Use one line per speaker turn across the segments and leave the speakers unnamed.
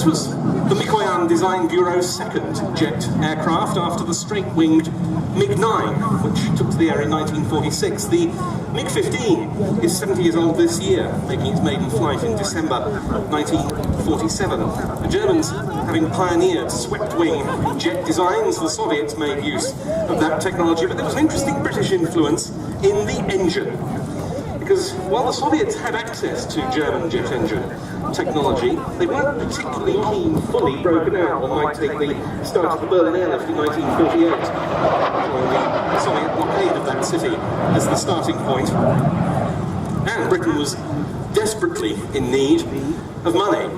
This was the Mikoyan Bureau's second jet aircraft after the straight-winged MiG-9, which took to the air in 1946. The MiG-15 is 70 years old this year, making its maiden flight in December 1947. The Germans, having pioneered swept-wing jet designs, the Soviets made use of that technology, but there was an interesting British influence in the engine. Because while the Soviets had access to German jet engine technology, they weren't particularly keen, fully broken out. One might take the start of the Berlin airlift in 1948, or the Soviet blockade of that city as the starting point. And Britain was desperately in need of money,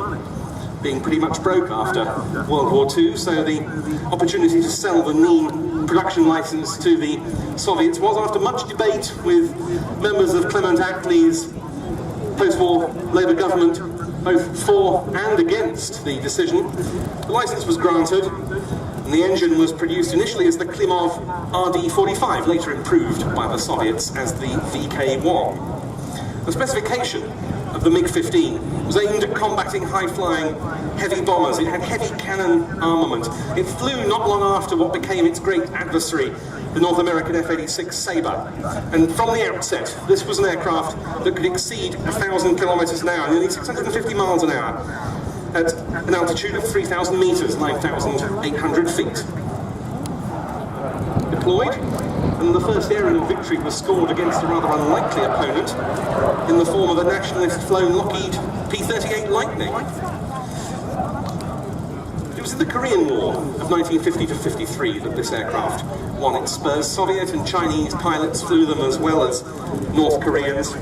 being pretty much broke after World War II, so the opportunity to sell the Nîmes production license to the Soviets was, after much debate with members of Clement Attlee's post-war Labour government, both for and against the decision, the license was granted, and the engine was produced initially as the Klimov RD-45, later improved by the Soviets as the VK-1. The specification of the MiG-15 was aimed at combating high-flying heavy bombers. It had heavy cannon armament. It flew not long after what became its great adversary, the North American F-86 Sabre. And from the outset, this was an aircraft that could exceed 1,000 kilometers an hour, nearly 650 miles an hour, at an altitude of 3,000 meters, 9,800 feet. Deployed, and the first aerial victory was scored against a rather unlikely opponent in the form of a nationalist-flown Lockheed P-38 Lightning. It was in the Korean War of 1950 to 53 that this aircraft won its spurs. Soviet and Chinese pilots flew them as well as North Koreans.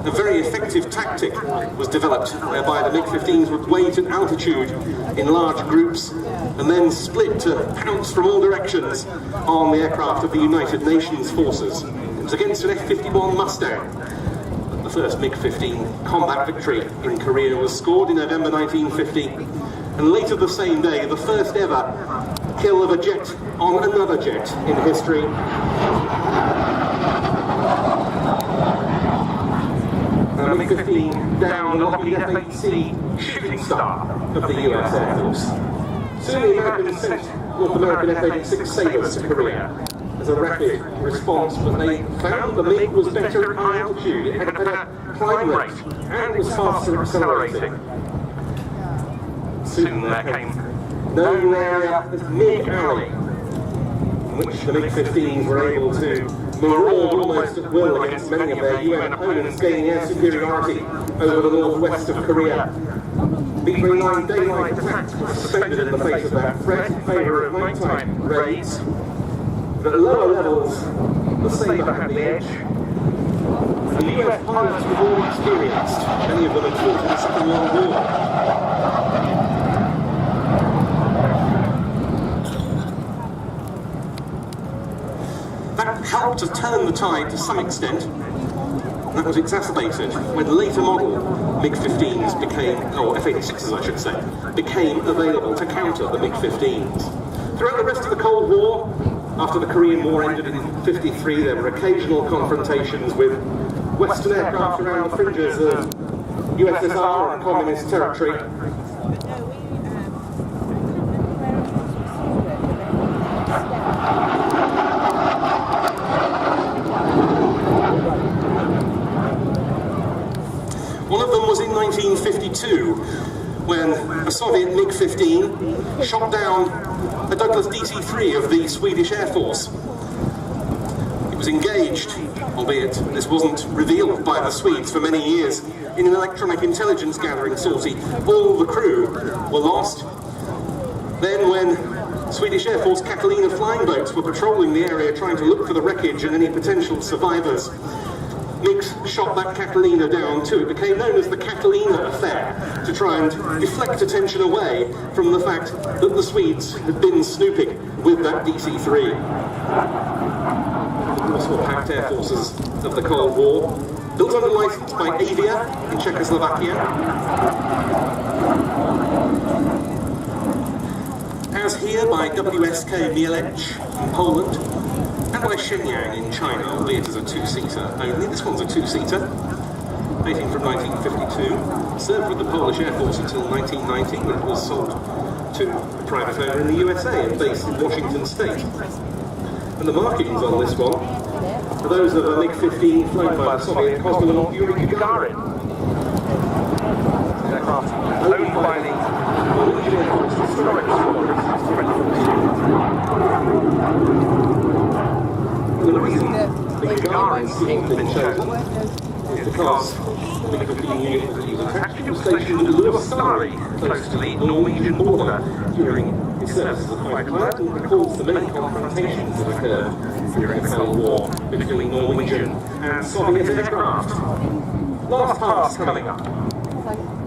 A very effective tactic was developed whereby the MiG-15s would wait at altitude in large groups and then split to pounce from all directions on the aircraft of the United Nations forces. It was against an F-51 Mustang that the first MiG-15 combat victory in Korea was scored in November 1950, and later the same day, the first ever kill of a jet on another jet in history. The MiG-15 downed the Lockheed F-8C Shooting Star of the US Air Force. Soon the Americans sent North American F-86 Sabres to Korea as a rapid response, but they found the MiG was better at high altitude. It had better climb rate and was faster accelerating. Soon there came known area as MiG Alley, in which the MiG-15s were able to maraud almost at will against many of their UN opponents, gaining air superiority over the northwest of Korea. MiG-29 daylight attacks were suspended in the face of that threat in favour of nighttime raids. But at lower levels, the Sabre had the edge. The US pilots were all experienced. Many of them had fought in the Second World War. That helped to turn the tide to some extent, and that was exacerbated when later model MiG-15s became, or F-86s I should say, became available to counter the MiG-15s. Throughout the rest of the Cold War, after the Korean War ended in '53, there were occasional confrontations with Western aircraft around the fringes of USSR and communist territory. One of them was in 1952, when a Soviet MiG-15 shot down a Douglas DC-3 of the Swedish Air Force. It was engaged, albeit this wasn't revealed by the Swedes for many years, in an electronic intelligence gathering sortie. All the crew were lost. Then when Swedish Air Force Catalina flying boats were patrolling the area trying to look for the wreckage and any potential survivors, MiGs shot that Catalina down too. It became known as the Catalina affair, to try and deflect attention away from the fact that the Swedes had been snooping with that DC-3. The Warsaw Pact Air Forces of the Cold War, built under license by Avia in Czechoslovakia, as here by WSK Mielec in Poland, and by Shenyang in China, albeit as a two-seater only. This one's a two-seater. dating from 1952, served with the Polish Air Force until 1990, when it was sold to a private owner in the USA and based in Washington State. And the markings on this one are those of a MiG-15 flown by the Soviet cosmonaut Yuri Gagarin.
This aircraft owned by the historic
And the reason the Gagarin scheme has been chosen is because the MiG-15 unit that he was attached to was stationed at Luostari, close to the Norwegian border, during his service as a fighter pilot, and recalls the many confrontations that occurred during the Cold War between Norwegian and Soviet aircraft. Last pass coming up.